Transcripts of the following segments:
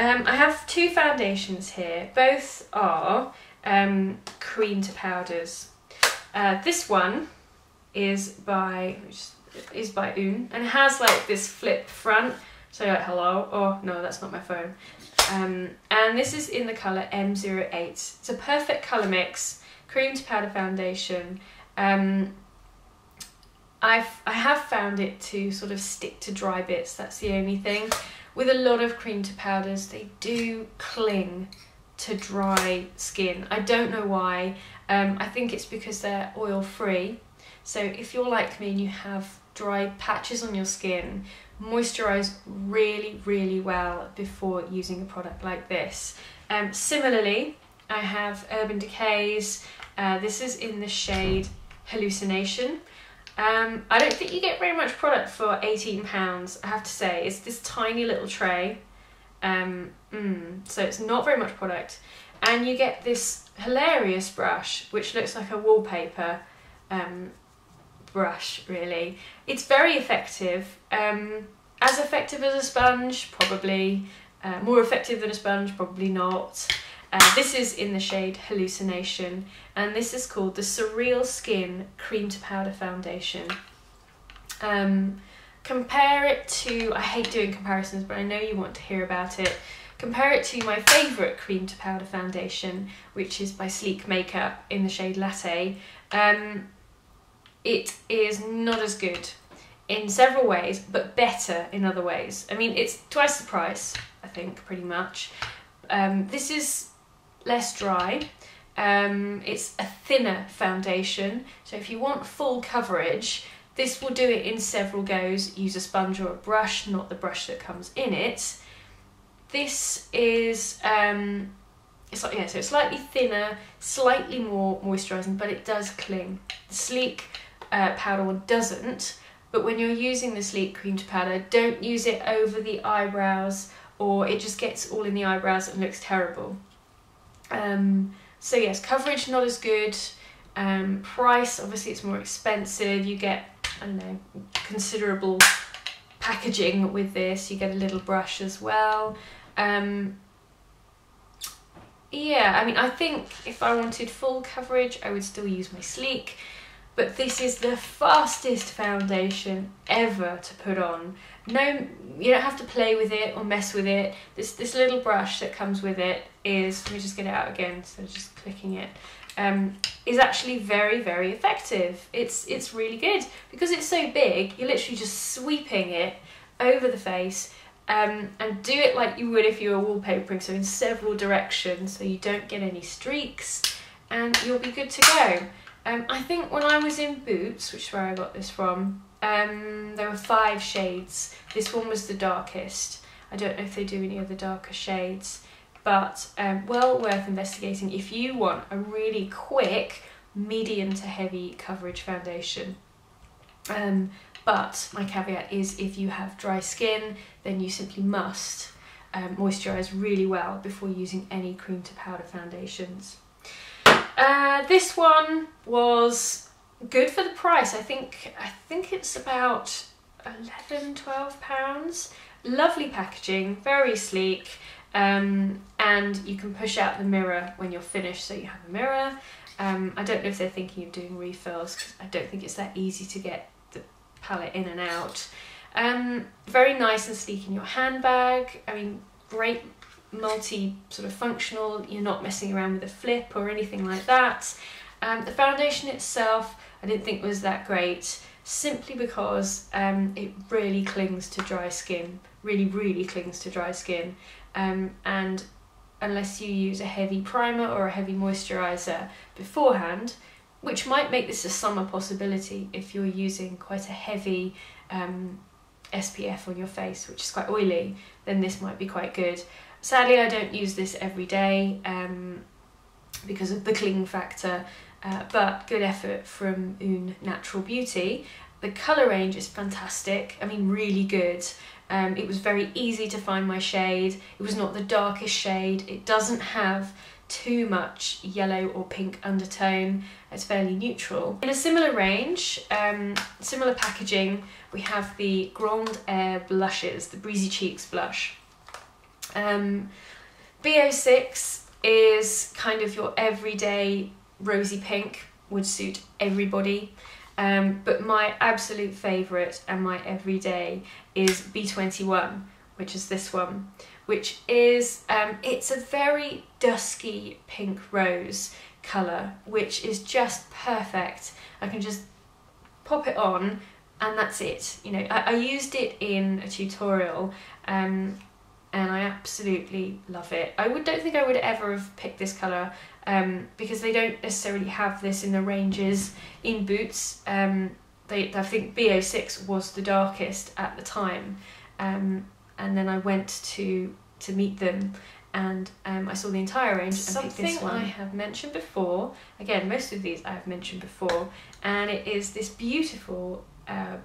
I have two foundations here. Both are cream to powders. This one is by Oon, and it has like this flip front. So like, hello. Oh no, that's not my phone. And this is in the colour M08. It's a perfect colour mix, cream to powder foundation. I have found it to sort of stick to dry bits, that's the only thing. With a lot of cream to powders, they do cling to dry skin. I don't know why. I think it's because they're oil free. So if you're like me and you have dry patches on your skin, moisturise really, really well before using a product like this. Similarly, I have Urban Decay's, this is in the shade Hallucination. I don't think you get very much product for £18, I have to say. It's this tiny little tray, so it's not very much product. And you get this hilarious brush, which looks like a wallpaper brush, really. It's very effective. As effective as a sponge, probably. More effective than a sponge, probably not. This is in the shade Hallucination, and this is called the Surreal Skin Cream to Powder Foundation. Compare it to, I hate doing comparisons, but I know you want to hear about it. Compare it to my favourite cream to powder foundation, which is by Sleek Makeup in the shade Latte. It is not as good in several ways, but better in other ways. I mean, it's twice the price, I think, pretty much. This is less dry. It's a thinner foundation, so if you want full coverage, this will do it in several goes. Use a sponge or a brush, not the brush that comes in it. This is it's like, yeah, so it's slightly thinner, slightly more moisturising, but it does cling. The Sleek powder one doesn't, but when you're using the Sleek cream to powder, don't use it over the eyebrows, or it just gets all in the eyebrows and looks terrible. So yes, coverage not as good. Price, obviously it's more expensive. You get, I don't know, considerable packaging with this. You get a little brush as well. Yeah, I mean, I think if I wanted full coverage, I would still use my Sleek, but this is the fastest foundation ever to put on. No, you don't have to play with it or mess with it. This little brush that comes with it is, let me just get it out again instead of just clicking it, is actually very, very effective. It's really good. Because it's so big, you're literally just sweeping it over the face, and do it like you would if you were wallpapering, so in several directions, so you don't get any streaks, and you'll be good to go. I think when I was in Boots, which is where I got this from, there were 5 shades. This one was the darkest. I don't know if they do any of the darker shades, but well worth investigating if you want a really quick, medium to heavy coverage foundation. But my caveat is if you have dry skin, then you simply must moisturise really well before using any cream to powder foundations. This one was good for the price. I think it's about £11–12. Lovely packaging, very sleek, and you can push out the mirror when you're finished, so you have a mirror. I don't know if they're thinking of doing refills, because I don't think it's that easy to get the palette in and out. Very nice and sleek in your handbag. I mean, great multi sort of functional. You're not messing around with a flip or anything like that. The foundation itself I didn't think was that great, simply because it really clings to dry skin, really clings to dry skin, and unless you use a heavy primer or a heavy moisturiser beforehand, which might make this a summer possibility if you're using quite a heavy SPF on your face, which is quite oily, then this might be quite good. Sadly, I don't use this every day because of the cling factor, but good effort from Oon Natural Beauty. The colour range is fantastic, I mean really good. It was very easy to find my shade. It was not the darkest shade. It doesn't have too much yellow or pink undertone. It's fairly neutral. In a similar range, similar packaging, we have the Grande Air blushes, the Breezy Cheeks blush. B06 is kind of your everyday rosy pink, would suit everybody. But my absolute favourite and my everyday is B21, which is this one, which is, it's a very dusky pink rose colour, which is just perfect. I can just pop it on and that's it. You know, I used it in a tutorial, and I absolutely love it. Don't think I would ever have picked this colour, because they don't necessarily have this in the ranges in Boots. I think B06 was the darkest at the time, and then I went to meet them, and I saw the entire range and picked this one. I have mentioned before, again most of these I have mentioned before, and it is this beautiful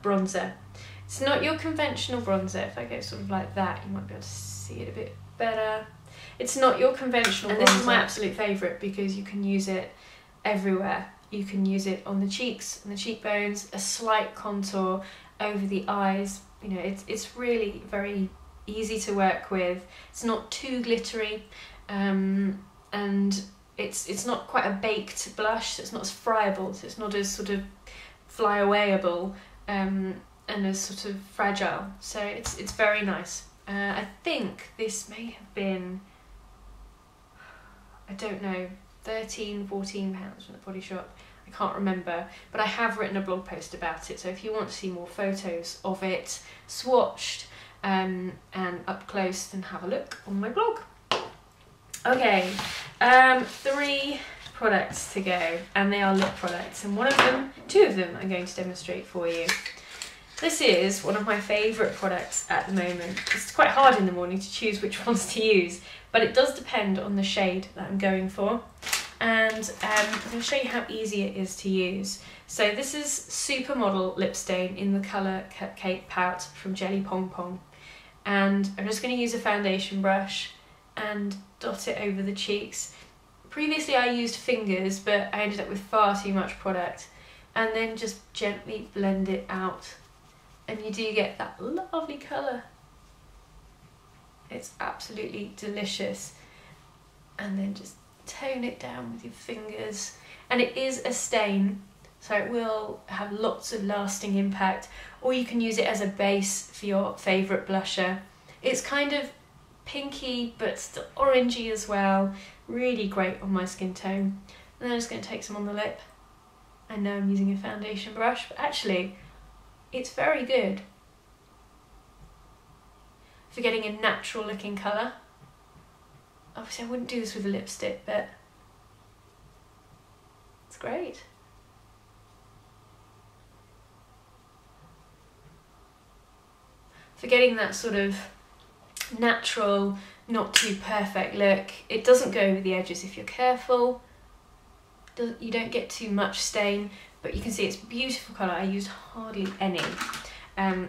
bronzer. It's not your conventional bronzer. If I go sort of like that, you might be able to see it a bit better. It's not your conventional bronzer. And this is my absolute favourite because you can use it everywhere. You can use it on the cheeks, on the cheekbones, a slight contour over the eyes. You know, it's really very easy to work with. It's not too glittery, and it's not quite a baked blush, so it's not as friable, so it's not as sort of fly-awayable, and as sort of fragile. So it's very nice. I think this may have been, I don't know, £13, £14 from the Body Shop. I can't remember, but I have written a blog post about it, so if you want to see more photos of it swatched and up close, then have a look on my blog. Okay, 3 products to go, and they are lip products, and two of them I'm going to demonstrate for you. This is one of my favourite products at the moment. It's quite hard in the morning to choose which ones to use, but it does depend on the shade that I'm going for. And I'm going to show you how easy it is to use. So this is Supermodel Lipstain in the colour Cupcake Pout from Jelly Pong. And I'm just going to use a foundation brush and dot it over the cheeks. Previously I used fingers, but I ended up with far too much product. And then just gently blend it out. And you do get that lovely colour. It's absolutely delicious. And then just tone it down with your fingers. And it is a stain, so it will have lots of lasting impact. Or you can use it as a base for your favourite blusher. It's kind of pinky but still orangey as well. Really great on my skin tone. And then I'm just going to take some on the lip. I know I'm using a foundation brush, but actually it's very good for getting a natural looking colour. Obviously I wouldn't do this with a lipstick, but it's great. For getting that sort of natural, not too perfect look. It doesn't go over the edges if you're careful. You don't get too much stain, but you can see it's a beautiful colour. I used hardly any.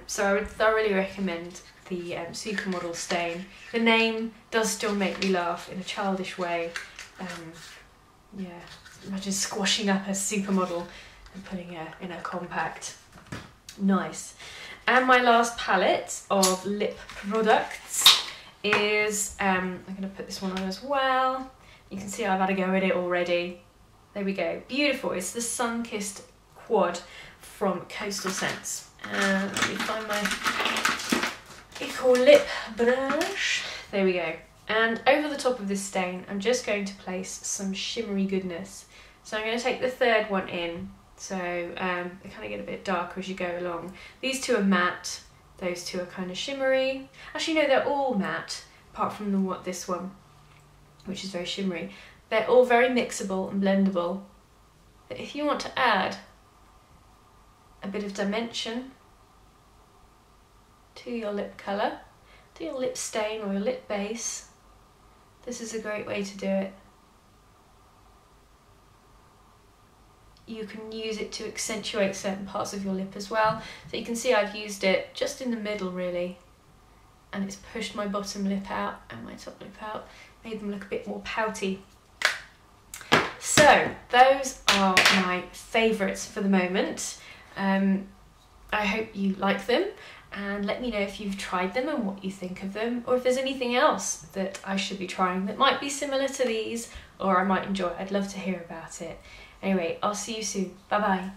So I would thoroughly recommend the Supermodel stain. The name does still make me laugh in a childish way. Yeah, imagine squashing up a supermodel and putting her in a compact. Nice. And my last palette of lip products is, I'm going to put this one on as well. You can see I've had a go at it already. There we go. Beautiful. It's the Sunkissed Quad from Coastal Scents. And let me find my Eco Lip brush. There we go. And over the top of this stain, I'm just going to place some shimmery goodness. So I'm going to take the third one in. So they kind of get a bit darker as you go along. These two are matte. Those two are kind of shimmery. Actually, no, they're all matte, apart from this one, which is very shimmery. They're all very mixable and blendable. But if you want to add a bit of dimension to your lip colour, to your lip stain or your lip base, this is a great way to do it. You can use it to accentuate certain parts of your lip as well. So you can see I've used it just in the middle really, and it's pushed my bottom lip out and my top lip out, made them look a bit more pouty. So those are my favourites for the moment. I hope you like them, and let me know if you've tried them and what you think of them, or if there's anything else that I should be trying that might be similar to these or I might enjoy. I'd love to hear about it. Anyway, I'll see you soon. Bye bye.